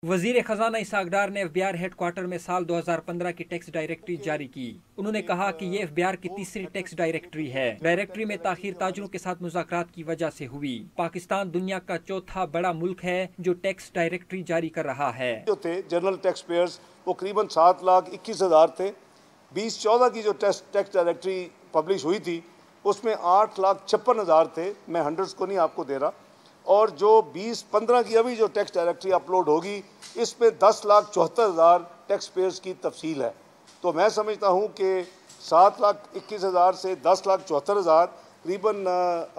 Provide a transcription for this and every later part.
وزیر خزانہ اسحاق ڈار نے F B R headquarter میں سال 2015 کی ٹیکس ڈائریکٹری جاری کی۔ انہوں نے کہا کہ یہ ایف بی آر کی تیسری ٹیکس ڈائریکٹری ہے۔ ڈائریکٹری میں تاخیر تاجروں کے ساتھ مذاکرات کی وجہ سے ہوئی۔ پاکستان دنیا کا چوتھا بڑا ملک ہے جو ٹیکس ڈائریکٹری جاری کر رہا ہے۔ جو تھے جنرل ٹیکس پیئرز وہ قریباً 7,21,000 تھے۔ 2014 کی جو ٹیکس ڈائریکٹری پبلش ہوئی تھی اس میں 8,56,000 تھے۔ میں ہنڈریڈز کو نہیں آپ کو دے رہا۔ اور جو 2015 کی ابھی جو ٹیکس ڈائریکٹری اپلوڈ ہوگی اس میں 10,74,000 ٹیکس پیئرز کی تفصیل ہے۔ تو میں سمجھتا ہوں کہ 7,21,000 سے 10,74,000 قریباً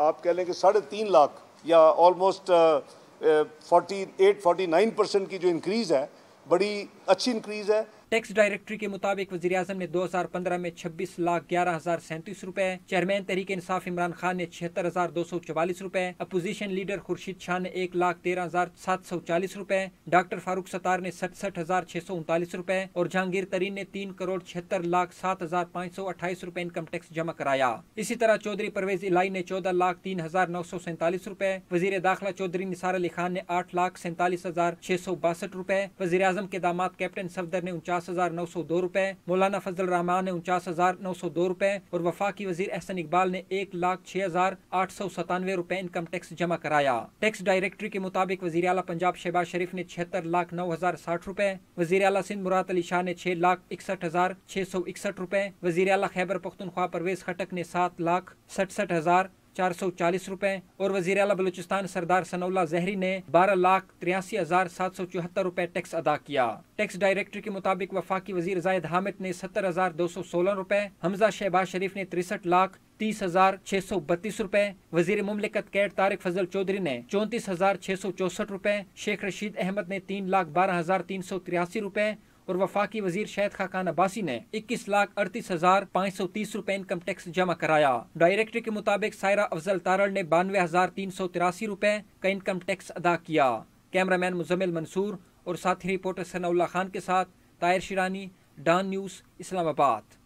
آپ کہہ لیں کہ 3.5 لاکھ یا آلموسٹ 48-49% کی جو انکریز ہے بڑی اچھی انکریز ہے۔ ٹیکس ڈائریکٹری کے مطابق وزیراعظم نے 2015 میں 26,11,037 روپے، چیئرمین تحریک انصاف عمران خان نے 76,244 روپے، اپوزیشن لیڈر خورشید شاہ نے 1,13,740 روپے، ڈاکٹر فاروق ستار نے 67,639 روپے اور جہانگیر ترین نے 3,76,07,528 روپے انکم ٹیکس جمع کرایا۔ اسی طرح چودھری پرویز الہی نے 14,03,947 روپے، وزیر داخلہ چودھری نثار علی خان نے 8,47,662 روپے، وزیر اعظم کے داماد کیپٹن صفدر نے 49,902 روپے، مولانا فضل الرحمان نے 49,902 روپے اور وفاقی وزیر احسن اقبال نے 1,06,897 روپے انکم ٹیکس جمع کرایا۔ ٹیکس ڈائریکٹری کے مطابق وزیر اعلیٰ پنجاب شہباز شریف نے 76,09,060 روپے، وزیر اعلیٰ سندھ مراد علی شاہ نے 6,61,661 روپے، وزیر اعلیٰ خیبر پختونخوا پرویز خٹک نے 7,67,440 روپے اور وزیر اعلیٰ بلوچستان سردار ثناء اللہ زہری نے 12,83,774 روپے ٹیکس ادا کیا۔ ٹیکس ڈائریکٹری کے مطابق وفاقی وزیر زاہد حامد نے 70,216 روپے، حمزہ شہباز شریف نے 63,30,632 روپے، وزیر مملکت کیڈ طارق فضل چودھری نے 34,664 روپے، شیخ رشید احمد نے 3,12,383 روپے اور وفاقی وزیر شہید خاقان عباسی نے 21,38,530 روپے انکم ٹیکس جمع کرایا۔ ڈائریکٹری کے مطابق سائرہ افضل تارڑ نے 92,383 روپے کا انکم ٹیکس ادا کیا۔ کیمرہ مین مزمل منصور اور ساتھی رپورٹر ثناء اللہ خان کے ساتھ طاہر شیرانی، ڈان نیوز، اسلام آباد۔